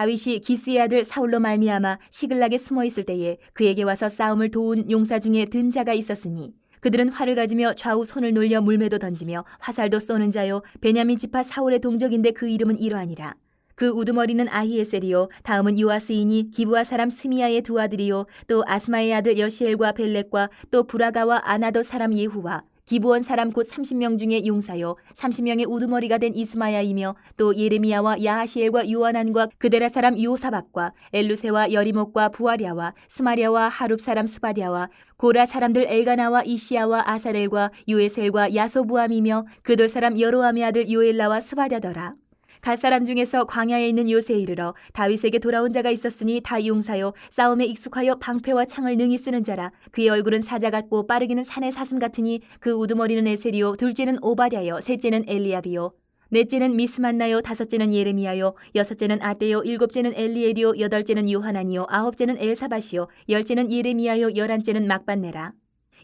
다윗이 기스의 아들 사울로 말미암아 시글락에 숨어 있을 때에 그에게 와서 싸움을 도운 용사 중에 든 자가 있었으니 그들은 활을 가지며 좌우 손을 놀려 물매도 던지며 화살도 쏘는 자요 베냐민 지파 사울의 동족인데 그 이름은 이러하니라. 그 우두머리는 아히에셀이요 다음은 요아스이니 기브아 사람 스미야의 두 아들이요 또 아스마의 아들 여시엘과 벨렉과 또 부라가와 아나도 사람 예후와 기브온 사람 곧 30명 중에 용사요 30명의 우두머리가 된 이스마야이며 또 예레미야와 야하시엘과 요하난과 그데라 사람 요사박과 엘루세와 여리목과 부아랴와 스마랴와 하룹 사람 스바랴와 고라 사람들 엘가나와 이시야와 아사렐과 요에셀과 야소부암이며 그들 사람 여로함의 아들 요엘라와 스바랴더라. 갓 사람 중에서 광야에 있는 요새에 이르러 다윗에게 돌아온 자가 있었으니 다 용사요 싸움에 익숙하여 방패와 창을 능히 쓰는 자라. 그의 얼굴은 사자 같고 빠르기는 산의 사슴 같으니 그 우두머리는 에셀이요 둘째는 오바댜요 셋째는 엘리압이요 넷째는 미스만나요 다섯째는 예레미야요 여섯째는 아떼요 일곱째는 엘리엘이요 여덟째는 요하나니요 아홉째는 엘사밧이요 열째는 예레미야요 열한째는 막반네라.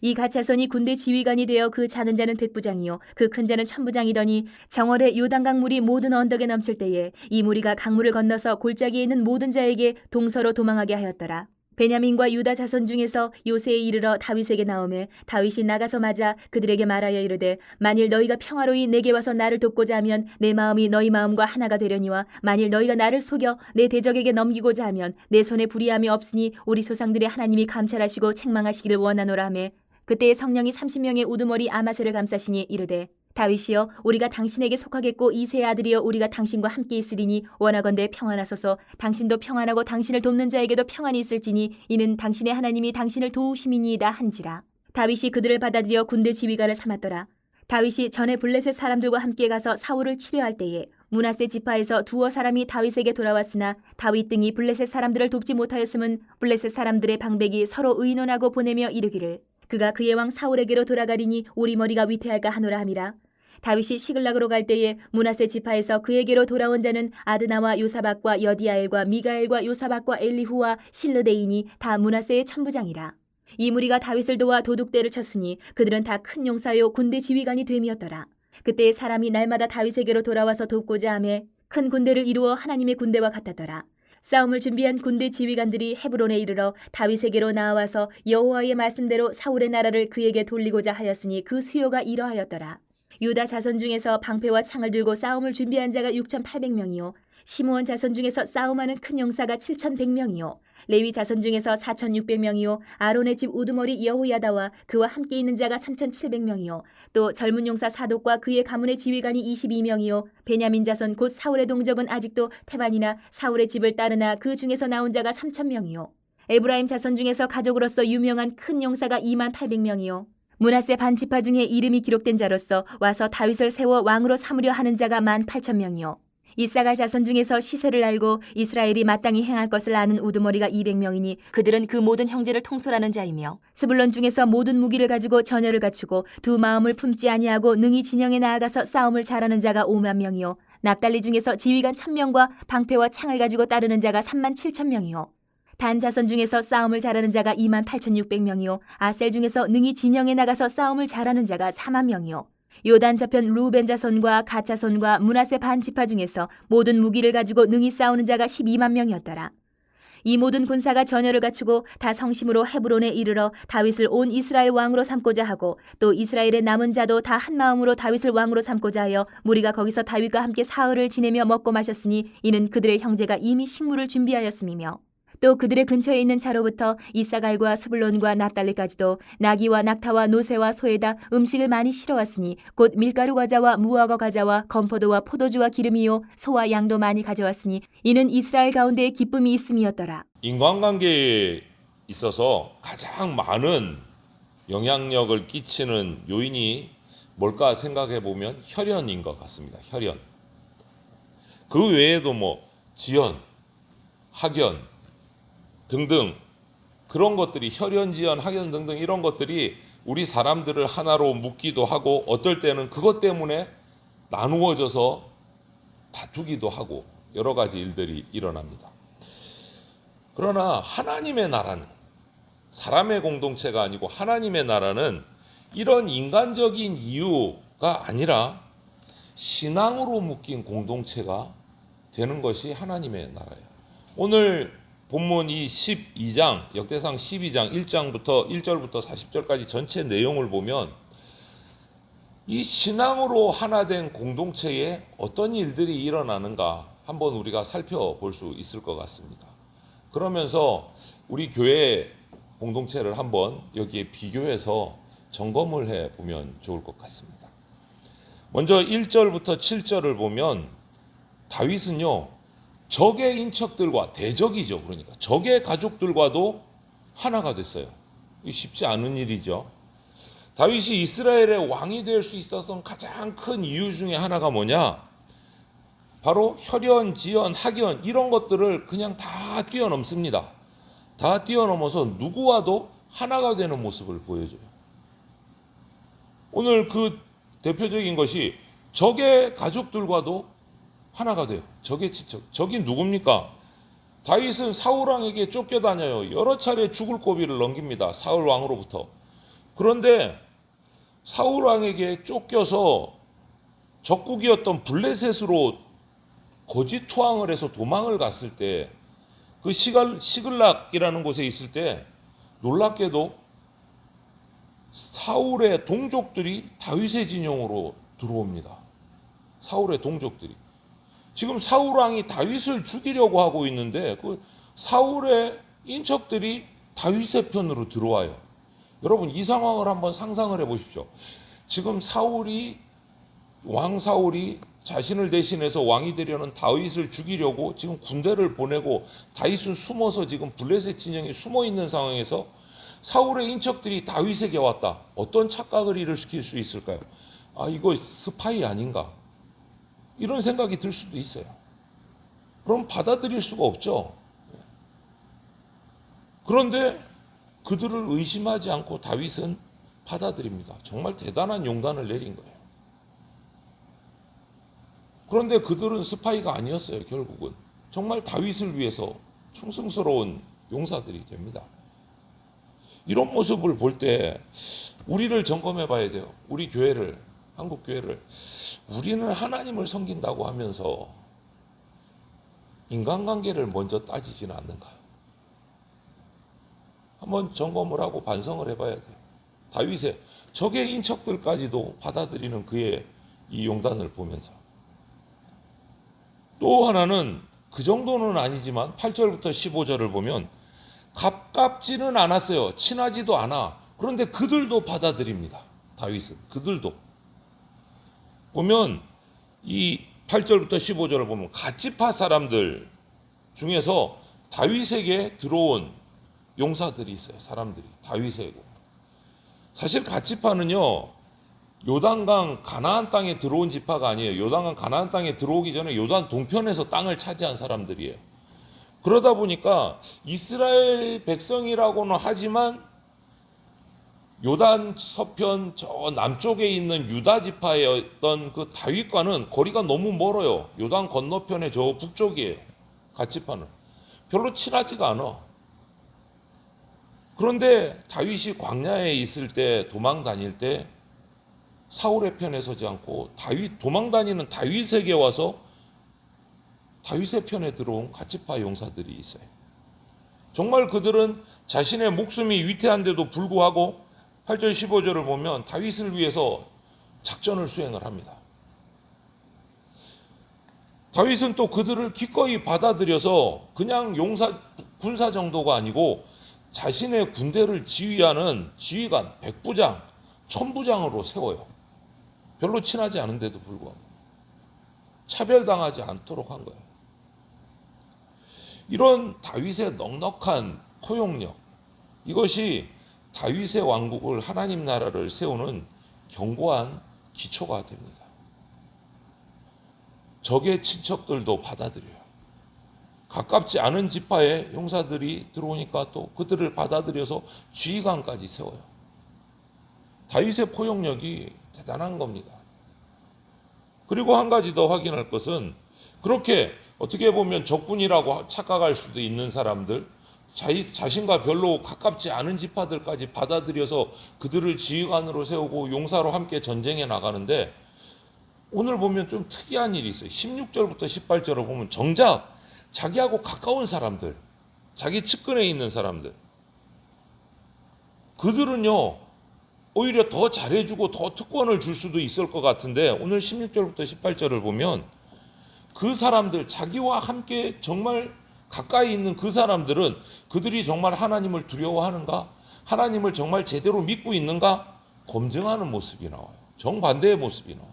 이 가차손이 군대 지휘관이 되어 그 작은 자는 백부장이요 그 큰 자는 천부장이더니 정월에 요단강 물이 모든 언덕에 넘칠 때에 이 무리가 강물을 건너서 골짜기에 있는 모든 자에게 동서로 도망하게 하였더라. 베냐민과 유다 자손 중에서 요새에 이르러 다윗에게 나오매 다윗이 나가서 맞아 그들에게 말하여 이르되 만일 너희가 평화로이 내게 와서 나를 돕고자 하면 내 마음이 너희 마음과 하나가 되려니와 만일 너희가 나를 속여 내 대적에게 넘기고자 하면 내 손에 불의함이 없으니 우리 조상들의 하나님이 감찰하시고 책망하시기를 원하노라 하매 그때의 성령이 30명의 우두머리 아마세를 감싸시니 이르되 다윗이여 우리가 당신에게 속하겠고 이새의 아들이여 우리가 당신과 함께 있으리니 원하건대 평안하소서. 당신도 평안하고 당신을 돕는 자에게도 평안이 있을지니 이는 당신의 하나님이 당신을 도우심이니이다 한지라. 다윗이 그들을 받아들여 군대 지휘관을 삼았더라. 다윗이 전에 블레셋 사람들과 함께 가서 사울을 치려할 때에 므낫세 지파에서 두어 사람이 다윗에게 돌아왔으나 다윗 등이 블레셋 사람들을 돕지 못하였음은 블레셋 사람들의 방백이 서로 의논하고 보내며 이르기를 그가 그의 왕 사울에게로 돌아가리니 우리 머리가 위태할까 하노라 함이라. 다윗이 시글락으로 갈 때에 므낫세 지파에서 그에게로 돌아온 자는 아드나와 요사박과 여디아엘과 미가엘과 요사박과 엘리후와 실르데인이 다 므낫세의 천부장이라. 이 무리가 다윗을 도와 도둑대를 쳤으니 그들은 다 큰 용사요 군대 지휘관이 됨이었더라. 그때 사람이 날마다 다윗에게로 돌아와서 돕고자 하매 큰 군대를 이루어 하나님의 군대와 같았더라. 싸움을 준비한 군대 지휘관들이 헤브론에 이르러 다윗에게로 나와서 여호와의 말씀대로 사울의 나라를 그에게 돌리고자 하였으니 그 수요가 이러하였더라. 유다 자손 중에서 방패와 창을 들고 싸움을 준비한 자가 6,800명이요 시므온 자손 중에서 싸움하는 큰 용사가 7,100명이요 레위 자손 중에서 4,600명이요 아론의 집 우두머리 여호야다와 그와 함께 있는 자가 3,700명이요 또 젊은 용사 사독과 그의 가문의 지휘관이 22명이요 베냐민 자손 곧 사울의 동족은 아직도 태반이나 사울의 집을 따르나 그 중에서 나온 자가 3,000명이요 에브라임 자손 중에서 가족으로서 유명한 큰 용사가 28,000명이요 므낫세 반지파 중에 이름이 기록된 자로서 와서 다윗을 세워 왕으로 삼으려 하는 자가 18,000명이요 이사갈 자손 중에서 시세를 알고 이스라엘이 마땅히 행할 것을 아는 우두머리가 200명이니 그들은 그 모든 형제를 통솔하는 자이며 스불론 중에서 모든 무기를 가지고 전열을 갖추고 두 마음을 품지 아니하고 능히 진영에 나아가서 싸움을 잘하는 자가 5만 명이요 납달리 중에서 지휘관 1,000명과 방패와 창을 가지고 따르는 자가 37,000명이요 단 자손 중에서 싸움을 잘하는 자가 28,600명이요 아셀 중에서 능히 진영에 나가서 싸움을 잘하는 자가 4만 명이요 요단 저편 루벤 자손과 갓 자손과 므낫세 반 지파 중에서 모든 무기를 가지고 능히 싸우는 자가 12만 명이었더라. 이 모든 군사가 전열을 갖추고 다 성심으로 헤브론에 이르러 다윗을 온 이스라엘 왕으로 삼고자 하고 또 이스라엘의 남은 자도 다 한 마음으로 다윗을 왕으로 삼고자 하여 무리가 거기서 다윗과 함께 사흘을 지내며 먹고 마셨으니 이는 그들의 형제가 이미 식물을 준비하였음이며 또 그들의 근처에 있는 자로부터 이사갈과 스불론과 납달리까지도 나귀와 낙타와 노새와 소에다 음식을 많이 실어왔으니 곧 밀가루 과자와 무화과 과자와 건포도와 포도주와 기름이요 소와 양도 많이 가져왔으니 이는 이스라엘 가운데에 기쁨이 있음이었더라. 인간관계에 있어서 가장 많은 영향력을 끼치는 요인이 뭘까 생각해 보면 혈연인 것 같습니다. 혈연. 그 외에도 뭐 지연, 학연 등등 그런 것들이 혈연, 지연, 학연 등등 이런 것들이 우리 사람들을 하나로 묶기도 하고 어떨 때는 그것 때문에 나누어져서 다투기도 하고 여러 가지 일들이 일어납니다. 그러나 하나님의 나라는 사람의 공동체가 아니고 하나님의 나라는 이런 인간적인 이유가 아니라 신앙으로 묶인 공동체가 되는 것이 하나님의 나라예요. 오늘 본문 이 12장, 역대상 12장 1장부터 1절부터 40절까지 전체 내용을 보면 이 신앙으로 하나 된 공동체에 어떤 일들이 일어나는가 한번 우리가 살펴볼 수 있을 것 같습니다. 그러면서 우리 교회 공동체를 한번 여기에 비교해서 점검을 해 보면 좋을 것 같습니다. 먼저 1절부터 7절을 보면 다윗은요, 적의 인척들과 대적이죠. 그러니까 적의 가족들과도 하나가 됐어요. 이게 쉽지 않은 일이죠. 다윗이 이스라엘의 왕이 될 수 있었던 가장 큰 이유 중에 하나가 뭐냐? 바로 혈연, 지연, 학연 이런 것들을 그냥 다 뛰어넘습니다. 다 뛰어넘어서 누구와도 하나가 되는 모습을 보여줘요. 오늘 그 대표적인 것이 적의 가족들과도 하나가 돼요. 적의 친척. 적이 누굽니까? 다윗은 사울 왕에게 쫓겨다녀요. 여러 차례 죽을 고비를 넘깁니다. 사울 왕으로부터. 그런데 사울 왕에게 쫓겨서 적국이었던 블레셋으로 거짓 투항을 해서 도망을 갔을 때 그 시글락이라는 곳에 있을 때 놀랍게도 사울의 동족들이 다윗의 진영으로 들어옵니다. 사울의 동족들이. 지금 사울 왕이 다윗을 죽이려고 하고 있는데 그 사울의 인척들이 다윗의 편으로 들어와요. 여러분 이 상황을 한번 상상을 해 보십시오. 지금 왕 사울이 자신을 대신해서 왕이 되려는 다윗을 죽이려고 지금 군대를 보내고 다윗은 숨어서 지금 블레셋 진영에 숨어 있는 상황에서 사울의 인척들이 다윗에게 왔다. 어떤 착각을 일으킬 수 있을까요? 아, 이거 스파이 아닌가? 이런 생각이 들 수도 있어요. 그럼 받아들일 수가 없죠. 그런데 그들을 의심하지 않고 다윗은 받아들입니다. 정말 대단한 용단을 내린 거예요. 그런데 그들은 스파이가 아니었어요. 결국은 정말 다윗을 위해서 충성스러운 용사들이 됩니다. 이런 모습을 볼 때 우리를 점검해 봐야 돼요. 우리 교회를, 한국 교회를. 우리는 하나님을 섬긴다고 하면서 인간관계를 먼저 따지지는 않는가? 한번 점검을 하고 반성을 해봐야 돼요. 다윗의 적의 인척들까지도 받아들이는 그의 이 용단을 보면서. 또 하나는 그 정도는 아니지만 8절부터 15절을 보면 가깝지는 않았어요. 친하지도 않아. 그런데 그들도 받아들입니다. 다윗은. 그들도. 보면 이 8절부터 15절을 보면 갓지파 사람들 중에서 다윗에게 들어온 용사들이 있어요. 사람들이. 다윗에게. 사실 갓지파는요. 요단강 가나안 땅에 들어온 지파가 아니에요. 요단강 가나안 땅에 들어오기 전에 요단 동편에서 땅을 차지한 사람들이에요. 그러다 보니까 이스라엘 백성이라고는 하지만 요단 서편 저 남쪽에 있는 유다 지파였던 그 다윗과는 거리가 너무 멀어요. 요단 건너편의 저 북쪽이에요. 갓지파는. 별로 친하지가 않아. 그런데 다윗이 광야에 있을 때 도망 다닐 때 사울의 편에 서지 않고 도망다니는 다윗에게 와서 다윗의 편에 들어온 갓지파 용사들이 있어요. 정말 그들은 자신의 목숨이 위태한데도 불구하고 8절 15절을 보면 다윗을 위해서 작전을 수행을 합니다. 다윗은 또 그들을 기꺼이 받아들여서 그냥 군사 정도가 아니고 자신의 군대를 지휘하는 지휘관, 백부장, 천부장으로 세워요. 별로 친하지 않은데도 불구하고 차별당하지 않도록 한 거예요. 이런 다윗의 넉넉한 포용력, 이것이 다윗의 왕국을 하나님 나라를 세우는 견고한 기초가 됩니다. 적의 친척들도 받아들여요. 가깝지 않은 지파의 용사들이 들어오니까 또 그들을 받아들여서 지휘관까지 세워요. 다윗의 포용력이 대단한 겁니다. 그리고 한 가지 더 확인할 것은 그렇게 어떻게 보면 적군이라고 착각할 수도 있는 사람들, 자신과 별로 가깝지 않은 지파들까지 받아들여서 그들을 지휘관으로 세우고 용사로 함께 전쟁에 나가는데 오늘 보면 좀 특이한 일이 있어요. 16절부터 18절을 보면 정작 자기하고 가까운 사람들, 자기 측근에 있는 사람들, 그들은요 오히려 더 잘해주고 더 특권을 줄 수도 있을 것 같은데, 오늘 16절부터 18절을 보면 그 사람들, 자기와 함께 정말 가까이 있는 그 사람들은 그들이 정말 하나님을 두려워하는가, 하나님을 정말 제대로 믿고 있는가 검증하는 모습이 나와요. 정반대의 모습이 나와요.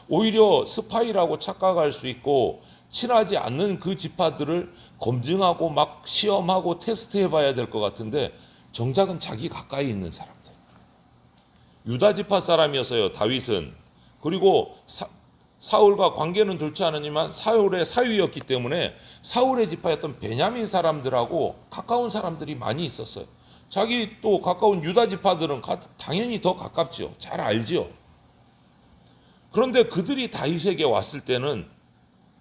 오히려 스파이라고 착각할 수 있고 친하지 않는 그 지파들을 검증하고 막 시험하고 테스트해 봐야 될 것 같은데, 정작은 자기 가까이 있는 사람들, 유다 지파 사람이었어요 다윗은. 그리고 사울과 관계는 좋지 않았지만 사울의 사위였기 때문에 사울의 지파였던 베냐민 사람들하고 가까운 사람들이 많이 있었어요. 자기 또 가까운 유다 지파들은 당연히 더 가깝지요. 잘 알지요. 그런데 그들이 다윗에게 왔을 때는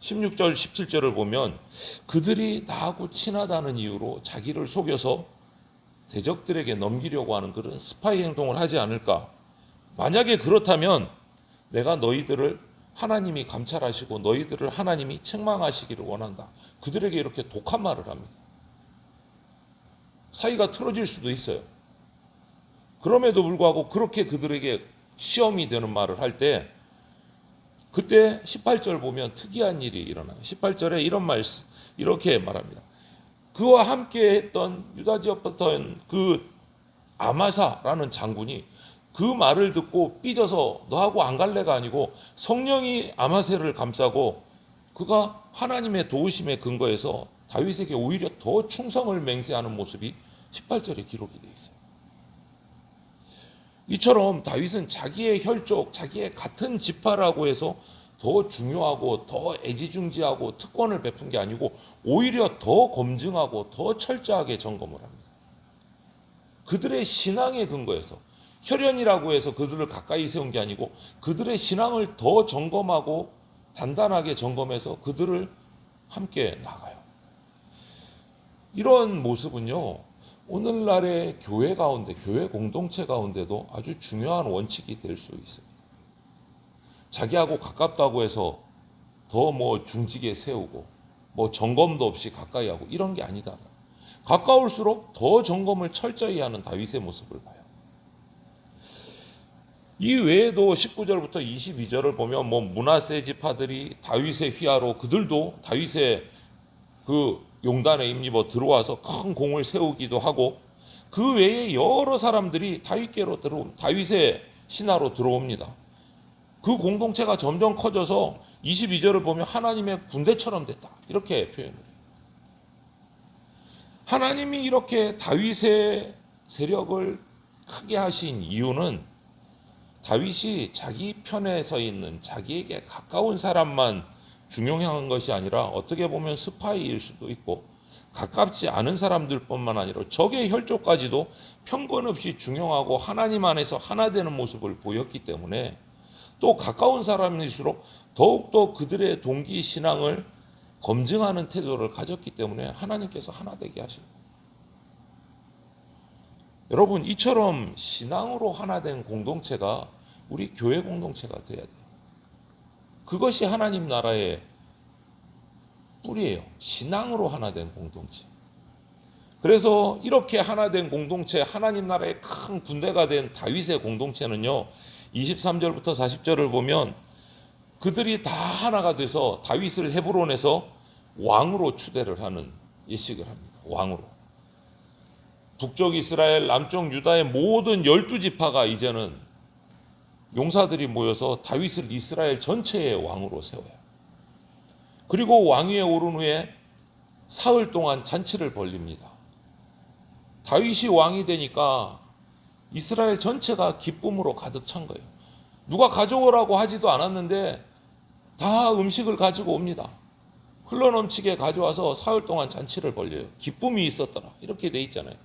16절 17절을 보면 그들이 나하고 친하다는 이유로 자기를 속여서 대적들에게 넘기려고 하는 그런 스파이 행동을 하지 않을까. 만약에 그렇다면 내가 너희들을 하나님이 감찰하시고 너희들을 하나님이 책망하시기를 원한다. 그들에게 이렇게 독한 말을 합니다. 사이가 틀어질 수도 있어요. 그럼에도 불구하고 그렇게 그들에게 시험이 되는 말을 할 때, 그때 18절 보면 특이한 일이 일어나요. 18절에 이렇게 말합니다. 그와 함께 했던 유다 지역부터 그 아마사라는 장군이 그 말을 듣고 삐져서 너하고 안 갈래가 아니고 성령이 아마세를 감싸고 그가 하나님의 도우심에 근거해서 다윗에게 오히려 더 충성을 맹세하는 모습이 18절에 기록이 되어 있어요. 이처럼 다윗은 자기의 혈족, 자기의 같은 지파라고 해서 더 중요하고 더 애지중지하고 특권을 베푼 게 아니고 오히려 더 검증하고 더 철저하게 점검을 합니다. 그들의 신앙에 근거해서, 혈연이라고 해서 그들을 가까이 세운 게 아니고 그들의 신앙을 더 점검하고 단단하게 점검해서 그들을 함께 나가요. 이런 모습은요 오늘날의 교회 가운데, 교회 공동체 가운데도 아주 중요한 원칙이 될 수 있습니다. 자기하고 가깝다고 해서 더 중직에 세우고 점검도 없이 가까이 하고 이런 게 아니다. 가까울수록 더 점검을 철저히 하는 다윗의 모습을 봐요. 이 외에도 19절부터 22절을 보면 므낫세 지파들이 다윗의 휘하로 그들도 다윗의 그 용단에 임입어 들어와서 큰 공을 세우기도 하고, 그 외에 여러 사람들이 다윗께로 다윗의 신하로 들어옵니다. 그 공동체가 점점 커져서 22절을 보면 하나님의 군대처럼 됐다, 이렇게 표현을 해요. 하나님이 이렇게 다윗의 세력을 크게 하신 이유는 다윗이 자기 편에 서 있는 자기에게 가까운 사람만 중용한 것이 아니라 어떻게 보면 스파이일 수도 있고 가깝지 않은 사람들뿐만 아니라 적의 혈족까지도 편견 없이 중용하고 하나님 안에서 하나 되는 모습을 보였기 때문에, 또 가까운 사람일수록 더욱더 그들의 동기 신앙을 검증하는 태도를 가졌기 때문에 하나님께서 하나 되게 하신 거예요. 여러분, 이처럼 신앙으로 하나 된 공동체가 우리 교회 공동체가 돼야 돼요. 그것이 하나님 나라의 뿌리예요. 신앙으로 하나 된 공동체. 그래서 이렇게 하나 된 공동체, 하나님 나라의 큰 군대가 된 다윗의 공동체는요 23절부터 40절을 보면 그들이 다 하나가 돼서 다윗을 헤브론에서 왕으로 추대를 하는 예식을 합니다. 왕으로. 북쪽 이스라엘, 남쪽 유다의 모든 12지파가 이제는 용사들이 모여서 다윗을 이스라엘 전체의 왕으로 세워요. 그리고 왕위에 오른 후에 사흘 동안 잔치를 벌립니다. 다윗이 왕이 되니까 이스라엘 전체가 기쁨으로 가득 찬 거예요. 누가 가져오라고 하지도 않았는데 다 음식을 가지고 옵니다. 흘러넘치게 가져와서 사흘 동안 잔치를 벌려요. 기쁨이 있었더라, 이렇게 돼 있잖아요.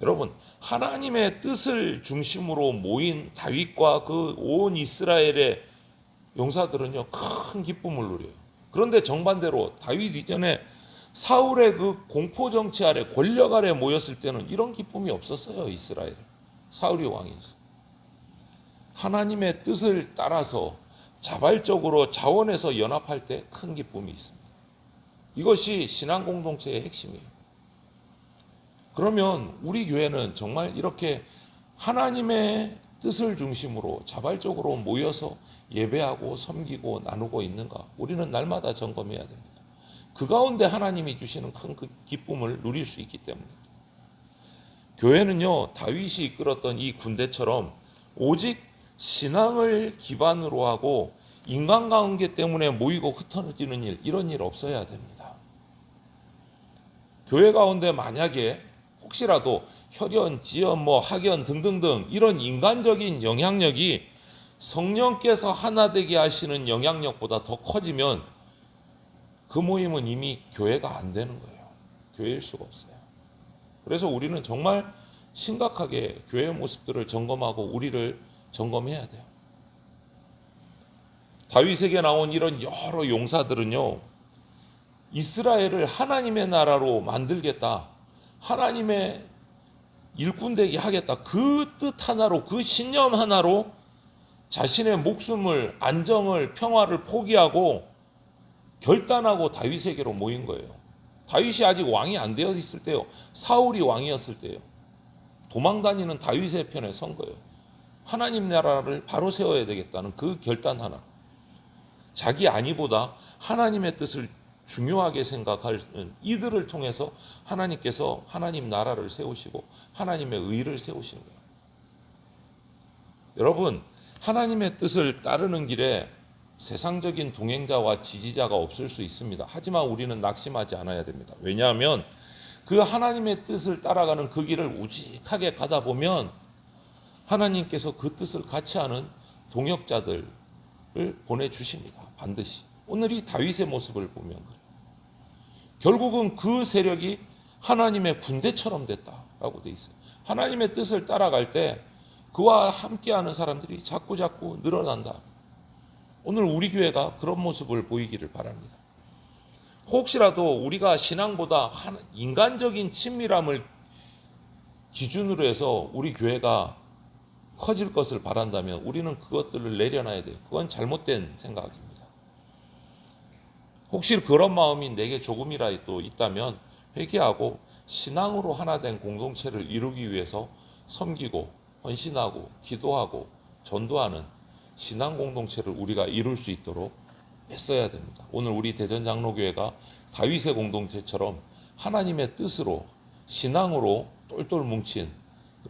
여러분, 하나님의 뜻을 중심으로 모인 다윗과 그 온 이스라엘의 용사들은요 큰 기쁨을 누려요. 그런데 정반대로 다윗 이전에 사울의 그 공포 정치 아래, 권력 아래 모였을 때는 이런 기쁨이 없었어요. 이스라엘 사울이 왕이었어요. 하나님의 뜻을 따라서 자발적으로 자원해서 연합할 때 큰 기쁨이 있습니다. 이것이 신앙 공동체의 핵심이에요. 그러면 우리 교회는 정말 이렇게 하나님의 뜻을 중심으로 자발적으로 모여서 예배하고 섬기고 나누고 있는가? 우리는 날마다 점검해야 됩니다. 그 가운데 하나님이 주시는 큰 그 기쁨을 누릴 수 있기 때문에. 교회는요, 다윗이 이끌었던 이 군대처럼 오직 신앙을 기반으로 하고 인간관계 때문에 모이고 흩어지는 일, 이런 일 없어야 됩니다. 교회 가운데 만약에 혹시라도 혈연, 지연, 학연 등등등 이런 인간적인 영향력이 성령께서 하나 되게 하시는 영향력보다 더 커지면 그 모임은 이미 교회가 안 되는 거예요. 교회일 수가 없어요. 그래서 우리는 정말 심각하게 교회의 모습들을 점검하고 우리를 점검해야 돼요. 다윗에게 나온 이런 여러 용사들은요, 이스라엘을 하나님의 나라로 만들겠다, 하나님의 일꾼 되게 하겠다, 그 뜻 하나로, 그 신념 하나로 자신의 목숨을, 안정을, 평화를 포기하고 결단하고 다윗에게로 모인 거예요. 다윗이 아직 왕이 안 되어 있을 때요, 사울이 왕이었을 때요, 도망다니는 다윗의 편에 선 거예요. 하나님 나라를 바로 세워야 되겠다는 그 결단 하나. 자기 안위보다 하나님의 뜻을 중요하게 생각하는 이들을 통해서 하나님께서 하나님 나라를 세우시고 하나님의 의를 세우시는 거예요. 여러분, 하나님의 뜻을 따르는 길에 세상적인 동행자와 지지자가 없을 수 있습니다. 하지만 우리는 낙심하지 않아야 됩니다. 왜냐하면 그 하나님의 뜻을 따라가는 그 길을 우직하게 가다 보면 하나님께서 그 뜻을 같이 하는 동역자들을 보내주십니다. 반드시. 오늘 이 다윗의 모습을 보면 그래요. 결국은 그 세력이 하나님의 군대처럼 됐다라고 돼 있어요. 하나님의 뜻을 따라갈 때 그와 함께하는 사람들이 자꾸 늘어난다. 오늘 우리 교회가 그런 모습을 보이기를 바랍니다. 혹시라도 우리가 신앙보다 인간적인 친밀함을 기준으로 해서 우리 교회가 커질 것을 바란다면 우리는 그것들을 내려놔야 돼요. 그건 잘못된 생각입니다. 혹시 그런 마음이 내게 조금이라도 있다면 회개하고 신앙으로 하나 된 공동체를 이루기 위해서 섬기고 헌신하고 기도하고 전도하는 신앙 공동체를 우리가 이룰 수 있도록 애써야 됩니다. 오늘 우리 대전장로교회가 다윗의 공동체처럼 하나님의 뜻으로 신앙으로 똘똘 뭉친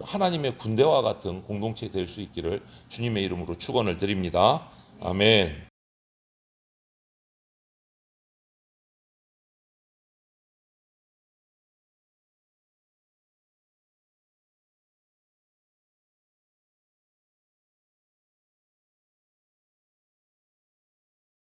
하나님의 군대와 같은 공동체 될 수 있기를 주님의 이름으로 축원을 드립니다. 아멘.